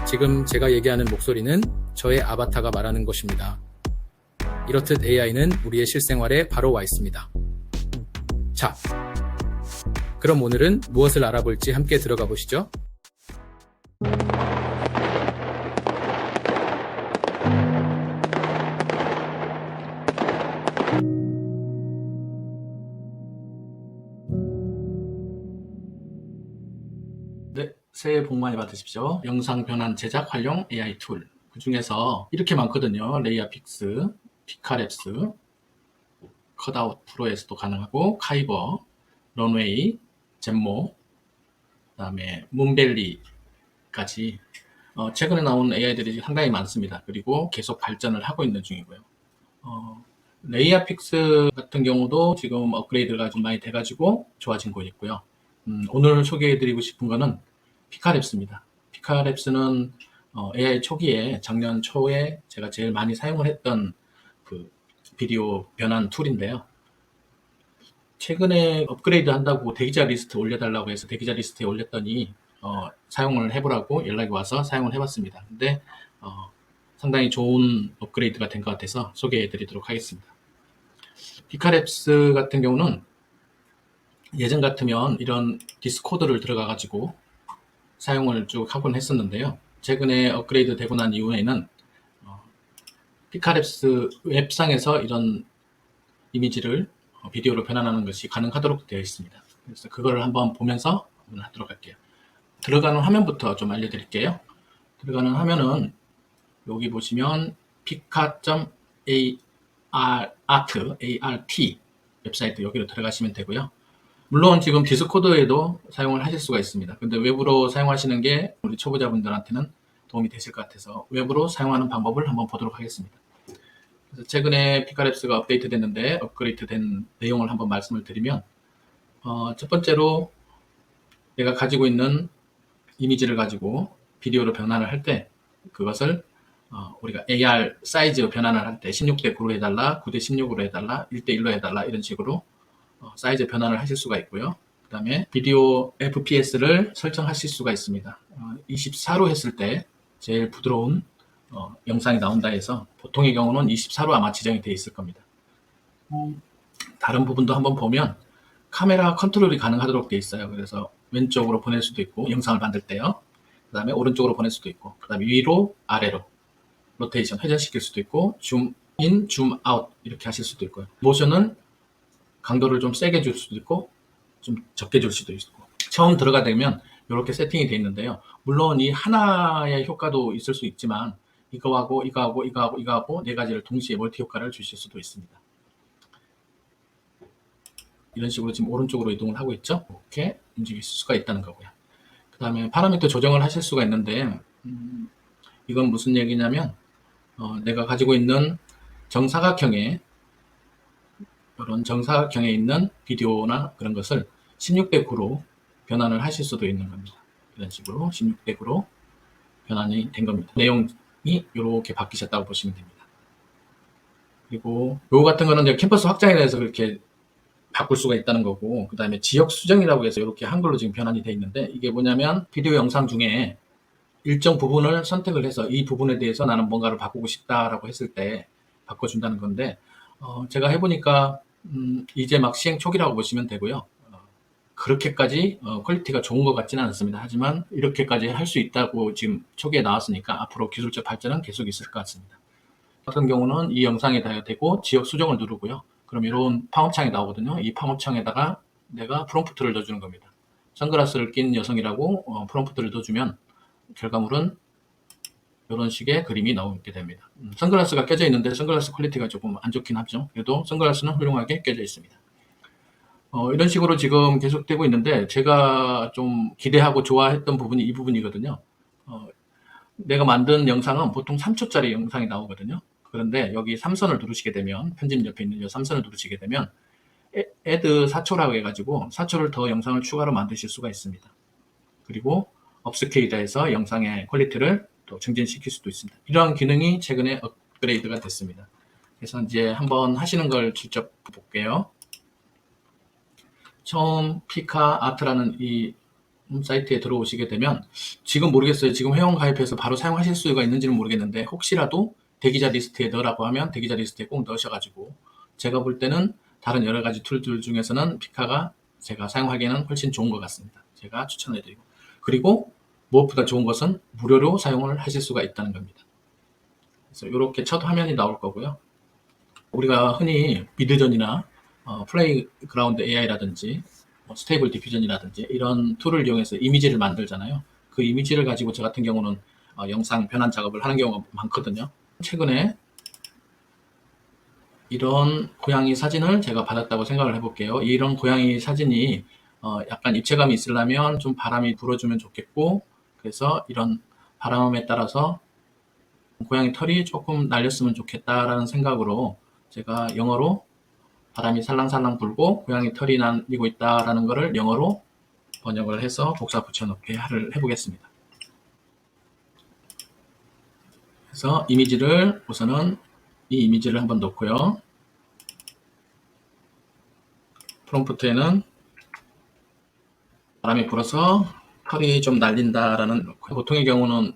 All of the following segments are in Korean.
지금 제가 얘기하는 목소리는 저의 아바타가 말하는 것입니다. 이렇듯 AI는 우리의 실생활에 바로 와 있습니다. 자, 그럼 오늘은 무엇을 알아볼지 함께 들어가 보시죠. 네, 새해 복 많이 받으십시오. 영상 변환 제작 활용 AI 툴. 그 중에서 이렇게 많거든요. 레이아픽스, 피카랩스, 컷아웃 프로에서도 가능하고, 카이버, 런웨이, 젠모, 그 다음에 문벨리까지 최근에 나온 AI들이 상당히 많습니다. 그리고 계속 발전을 하고 있는 중이고요. 레이아픽스 같은 경우도 지금 업그레이드가 좀 많이 돼가지고 좋아진 거 있고요. 오늘 소개해드리고 싶은 거는 피카랩스입니다. 피카랩스는 AI 초기에 작년 초에 제가 제일 많이 사용을 했던 그 비디오 변환 툴인데요. 최근에 업그레이드 한다고 대기자 리스트 올려달라고 해서 대기자 리스트에 올렸더니 사용을 해보라고 연락이 와서 사용을 해봤습니다. 근데 상당히 좋은 업그레이드가 된 것 같아서 소개해드리도록 하겠습니다. 피카랩스 같은 경우는 예전 같으면 이런 디스코드를 들어가가지고 사용을 쭉 하곤 했었는데요. 최근에 업그레이드 되고 난 이후에는 피카랩스 웹상에서 이런 이미지를 비디오로 변환하는 것이 가능하도록 되어 있습니다. 그래서 그거를 한번 보면서 한번 하도록 할게요. 들어가는 화면부터 좀 알려드릴게요. 들어가는 화면은 여기 보시면 pica.art 웹사이트 여기로 들어가시면 되고요. 물론 지금 디스코드에도 사용을 하실 수가 있습니다. 근데 외부로 사용하시는 게 우리 초보자분들한테는 도움이 되실 것 같아서 외부로 사용하는 방법을 한번 보도록 하겠습니다. 그래서 최근에 피카랩스가 업데이트 됐는데 업그레이드 된 내용을 한번 말씀을 드리면 첫 번째로 내가 가지고 있는 이미지를 가지고 비디오로 변환을 할 때 그것을 우리가 AR 사이즈로 변환을 할 때 16대 9로 해달라, 9대 16으로 해달라, 1대 1로 해달라 이런 식으로 사이즈 변환을 하실 수가 있고요. 그 다음에 비디오 FPS를 설정하실 수가 있습니다. 24로 했을 때 제일 부드러운 영상이 나온다 해서 보통의 경우는 24로 아마 지정이 되어 있을 겁니다. 다른 부분도 한번 보면 카메라 컨트롤이 가능하도록 되어 있어요. 그래서 왼쪽으로 보낼 수도 있고 영상을 만들 때요. 그 다음에 오른쪽으로 보낼 수도 있고 그 다음에 위로 아래로 로테이션 회전시킬 수도 있고 줌인 줌아웃 이렇게 하실 수도 있고요. 모션은 강도를 좀 세게 줄 수도 있고 좀 적게 줄 수도 있고 처음 들어가 되면 이렇게 세팅이 되어 있는데요. 물론 이 하나의 효과도 있을 수 있지만 이거하고 이거하고 이거하고 이거하고 네 가지를 동시에 멀티 효과를 주실 수도 있습니다. 이런 식으로 지금 오른쪽으로 이동을 하고 있죠. 이렇게 움직일 수가 있다는 거고요. 그 다음에 파라미터 조정을 하실 수가 있는데 이건 무슨 얘기냐면 내가 가지고 있는 정사각형에 이런 정사각형에 있는 비디오나 그런 것을 16대 9로 변환을 하실 수도 있는 겁니다. 이런 식으로 16대 9로 변환이 된 겁니다. 내용이 이렇게 바뀌셨다고 보시면 됩니다. 그리고 요거 같은 거는 이제 캠퍼스 확장에 대해서 그렇게 바꿀 수가 있다는 거고, 그 다음에 지역 수정이라고 해서 이렇게 한글로 지금 변환이 되어 있는데, 이게 뭐냐면 비디오 영상 중에 일정 부분을 선택을 해서 이 부분에 대해서 나는 뭔가를 바꾸고 싶다라고 했을 때 바꿔준다는 건데, 제가 해보니까 이제 막 시행 초기라고 보시면 되고요. 그렇게까지 퀄리티가 좋은 것 같지는 않습니다. 하지만 이렇게까지 할 수 있다고 지금 초기에 나왔으니까 앞으로 기술적 발전은 계속 있을 것 같습니다. 같은 경우는 이 영상에다 대고 지역 수정을 누르고요. 그럼 이런 팝업창이 나오거든요. 이 팝업창에다가 내가 프롬프트를 넣어주는 겁니다. 선글라스를 낀 여성이라고 프롬프트를 넣어주면 결과물은 이런 식의 그림이 나오게 됩니다. 선글라스가 껴져 있는데 선글라스 퀄리티가 조금 안 좋긴 하죠. 그래도 선글라스는 훌륭하게 껴져 있습니다. 이런 식으로 지금 계속되고 있는데 제가 좀 기대하고 좋아했던 부분이 이 부분이거든요. 내가 만든 영상은 보통 3초짜리 영상이 나오거든요. 그런데 여기 3선을 누르시게 되면 편집 옆에 있는 이 3선을 누르시게 되면 add 4초라고 해가지고 4초를 더 영상을 추가로 만드실 수가 있습니다. 그리고 업스케일해서 영상의 퀄리티를 또 증진시킬 수도 있습니다. 이러한 기능이 최근에 업그레이드가 됐습니다. 그래서 이제 한번 하시는 걸 직접 볼게요. 처음 피카 아트라는 이 사이트에 들어오시게 되면 지금 모르겠어요. 지금 회원 가입해서 바로 사용하실 수가 있는지는 모르겠는데 혹시라도 대기자 리스트에 넣으라고 하면 대기자 리스트에 꼭 넣으셔가지고 제가 볼 때는 다른 여러 가지 툴들 중에서는 피카가 제가 사용하기에는 훨씬 좋은 것 같습니다. 제가 추천해드리고 그리고 무엇보다 좋은 것은 무료로 사용을 하실 수가 있다는 겁니다. 그래서 이렇게 첫 화면이 나올 거고요. 우리가 흔히 미드전이나 플레이그라운드 AI라든지 스테이블 디퓨전이라든지 이런 툴을 이용해서 이미지를 만들잖아요. 그 이미지를 가지고 저 같은 경우는 영상 변환 작업을 하는 경우가 많거든요. 최근에 이런 고양이 사진을 제가 받았다고 생각을 해볼게요. 이런 고양이 사진이 약간 입체감이 있으려면 좀 바람이 불어주면 좋겠고 그래서 이런 바람에 따라서 고양이 털이 조금 날렸으면 좋겠다라는 생각으로 제가 영어로 바람이 살랑살랑 불고 고양이 털이 날리고 있다라는 것을 영어로 번역을 해서 복사 붙여넣기 해보겠습니다. 그래서 이미지를 우선은 이 이미지를 한번 넣고요. 프롬프트에는 바람이 불어서 털이 좀 날린다라는 보통의 경우는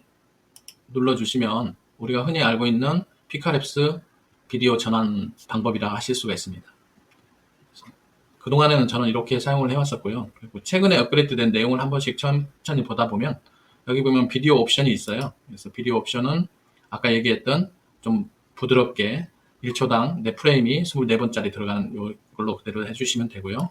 눌러주시면 우리가 흔히 알고 있는 피카랩스 비디오 전환 방법이라 하실 수가 있습니다. 그동안에는 저는 이렇게 사용을 해왔었고요. 그리고 최근에 업그레이드된 내용을 한 번씩 천천히 보다 보면 여기 보면 비디오 옵션이 있어요. 그래서 비디오 옵션은 아까 얘기했던 좀 부드럽게 1초당 내 프레임이 24번짜리 들어가는 이걸로 그대로 해주시면 되고요.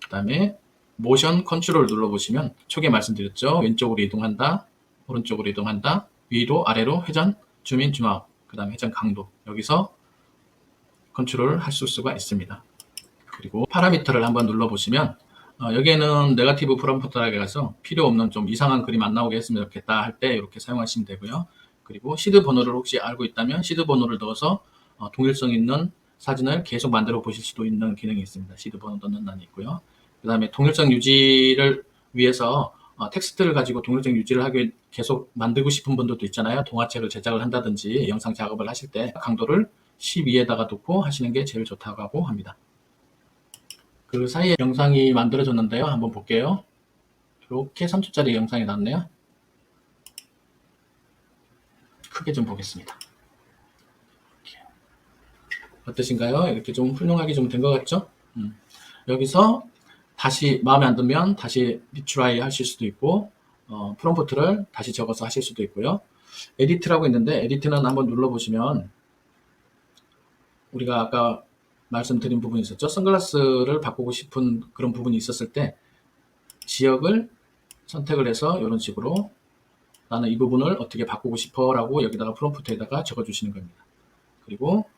그 다음에 모션 컨트롤 눌러보시면 초기에 말씀드렸죠. 왼쪽으로 이동한다, 오른쪽으로 이동한다, 위로 아래로 회전, 줌인, 줌아웃, 그 다음에 회전 강도 여기서 컨트롤을 하실 수가 있습니다. 그리고 파라미터를 한번 눌러보시면 여기에는 네거티브 프롬프트라고 해서 필요 없는 좀 이상한 그림 안 나오게 했으면 좋겠다 할 때 이렇게 사용하시면 되고요. 그리고 시드 번호를 혹시 알고 있다면 시드 번호를 넣어서 동일성 있는 사진을 계속 만들어 보실 수도 있는 기능이 있습니다. 시드 번호 넣는欄이 있고요. 그 다음에 동일성 유지를 위해서 텍스트를 가지고 동일성 유지를 하기 계속 만들고 싶은 분들도 있잖아요. 동화책을 제작을 한다든지 영상 작업을 하실 때 강도를 12에다가 놓고 하시는 게 제일 좋다고 합니다. 그 사이에 영상이 만들어졌는데요. 한번 볼게요. 이렇게 3초짜리 영상이 나왔네요. 크게 좀 보겠습니다. 어떠신가요? 이렇게 좀 훌륭하게 좀 된 것 같죠? 여기서 다시 마음에 안 들면 다시 리트라이 하실 수도 있고 프롬프트를 다시 적어서 하실 수도 있고요. 에디트라고 있는데 에디트는 한번 눌러보시면 우리가 아까 말씀드린 부분이 있었죠. 선글라스를 바꾸고 싶은 그런 부분이 있었을 때 지역을 선택을 해서 이런 식으로 나는 이 부분을 어떻게 바꾸고 싶어 라고 여기다가 프롬프트에다가 적어주시는 겁니다. 그리고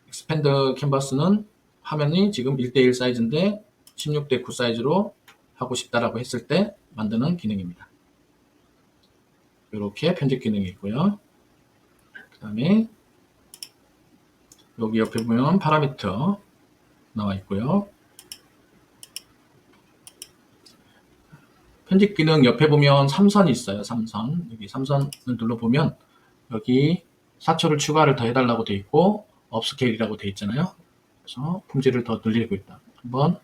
익스펜드 캔버스는 화면이 지금 1:1 사이즈인데 16:9 사이즈로 하고 싶다라고 했을 때 만드는 기능입니다. 이렇게 편집 기능이 있고요. 그 다음에 여기 옆에 보면 파라미터 나와 있고요. 편집 기능 옆에 보면 3선이 있어요. 3선. 여기 3선을 눌러보면 여기 4초를 추가를 더 해달라고 되어 있고 업스케일이라고 되어 있잖아요. 그래서 품질을 더 늘리고 있다. 한번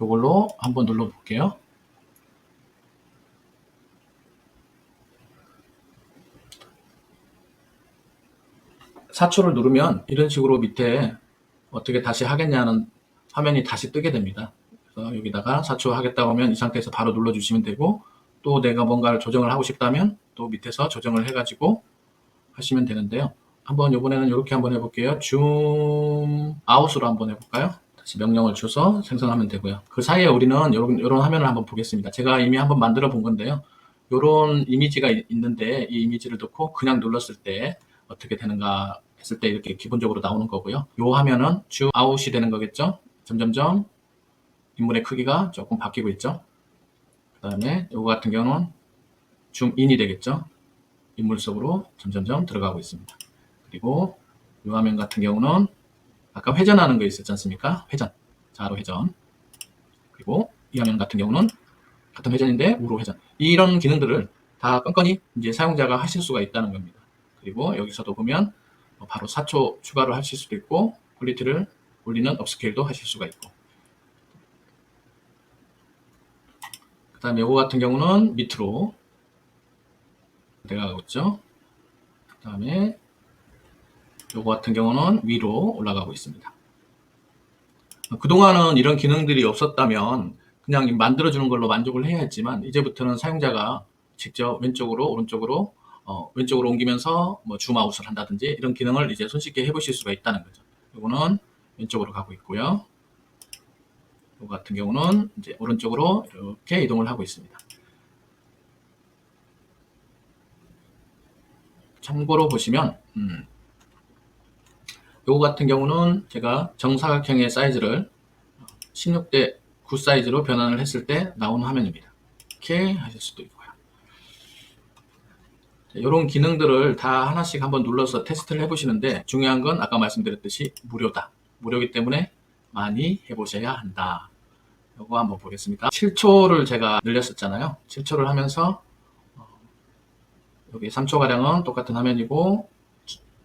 이걸로 한번 눌러볼게요. 4초를 누르면 이런 식으로 밑에 어떻게 다시 하겠냐는 화면이 다시 뜨게 됩니다. 그래서 여기다가 4초 하겠다고 하면 이 상태에서 바로 눌러주시면 되고 또 내가 뭔가를 조정을 하고 싶다면 또 밑에서 조정을 해가지고 하시면 되는데요. 한번 이번에는 이렇게 한번 해볼게요. 줌 아웃으로 한번 해볼까요? 다시 명령을 줘서 생성하면 되고요. 그 사이에 우리는 이런 화면을 한번 보겠습니다. 제가 이미 한번 만들어 본 건데요. 이런 이미지가 있는데 이 이미지를 넣고 그냥 눌렀을 때 어떻게 되는가 했을 때 이렇게 기본적으로 나오는 거고요. 이 화면은 줌 아웃이 되는 거겠죠. 점점점 인물의 크기가 조금 바뀌고 있죠. 그 다음에 이거 같은 경우는 줌 인이 되겠죠. 인물 속으로 점점점 들어가고 있습니다. 그리고 이 화면 같은 경우는 아까 회전하는 거 있었지 않습니까? 회전, 좌로 회전. 그리고 이 화면 같은 경우는 같은 회전인데 우로 회전. 이런 기능들을 다 건건이 이제 사용자가 하실 수가 있다는 겁니다. 그리고 여기서도 보면 바로 4초 추가를 하실 수도 있고 퀄리티를 올리는 업스케일도 하실 수가 있고 다음에 요거 같은 경우는 밑으로 내려가고 있죠. 그 다음에 요거 같은 경우는 위로 올라가고 있습니다. 그동안은 이런 기능들이 없었다면 그냥 만들어주는 걸로 만족을 해야 했지만, 이제부터는 사용자가 직접 왼쪽으로 오른쪽으로 왼쪽으로 옮기면서 뭐 줌아웃을 한다든지 이런 기능을 이제 손쉽게 해보실 수가 있다는 거죠. 이거는 왼쪽으로 가고 있고요. 이거 같은 경우는 이제 오른쪽으로 이렇게 이동을 하고 있습니다. 참고로 보시면 요거 같은 경우는 제가 정사각형의 사이즈를 16대 9 사이즈로 변환을 했을 때 나오는 화면입니다. 이렇게 하실 수도 있고요. 이런 기능들을 다 하나씩 한번 눌러서 테스트를 해보시는데, 중요한 건 아까 말씀드렸듯이 무료다. 무료이기 때문에 많이 해보셔야 한다. 이거 한번 보겠습니다. 7초를 제가 늘렸었잖아요. 7초를 하면서 여기 3초가량은 똑같은 화면이고,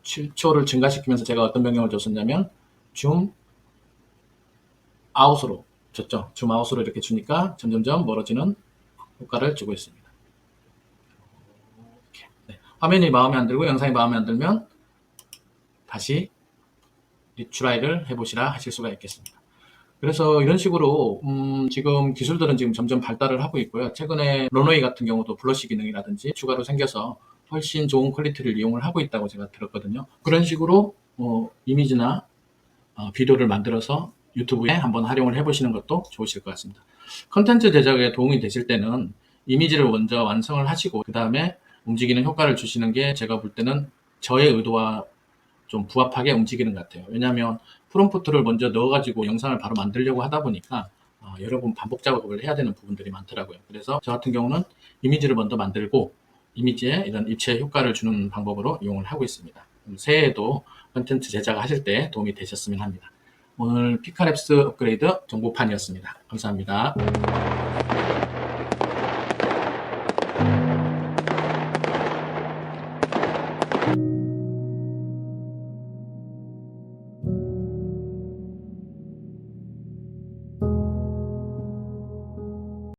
7초를 증가시키면서 제가 어떤 명령을 줬었냐면 줌 아웃으로 줬죠. 줌 아웃으로 이렇게 주니까 점점점 멀어지는 효과를 주고 있습니다. 이렇게. 네. 화면이 마음에 안 들고 영상이 마음에 안 들면 다시 리트라이를 해보시라 하실 수가 있겠습니다. 그래서 이런 식으로 지금 기술들은 지금 점점 발달을 하고 있고요. 최근에 런웨이 같은 경우도 블러시 기능이라든지 추가로 생겨서 훨씬 좋은 퀄리티를 이용을 하고 있다고 제가 들었거든요. 그런 식으로 이미지나 비디오를 만들어서 유튜브에 한번 활용을 해보시는 것도 좋으실 것 같습니다. 컨텐츠 제작에 도움이 되실 때는 이미지를 먼저 완성을 하시고 그 다음에 움직이는 효과를 주시는 게 제가 볼 때는 저의 의도와 좀 부합하게 움직이는 것 같아요. 왜냐하면 프롬프트를 먼저 넣어가지고 영상을 바로 만들려고 하다 보니까 여러 번 반복 작업을 해야 되는 부분들이 많더라고요. 그래서 저 같은 경우는 이미지를 먼저 만들고 이미지에 이런 입체 효과를 주는 방법으로 이용을 하고 있습니다. 새해에도 컨텐츠 제작하실 때 도움이 되셨으면 합니다. 오늘 피카랩스 업그레이드 정보판이었습니다. 감사합니다.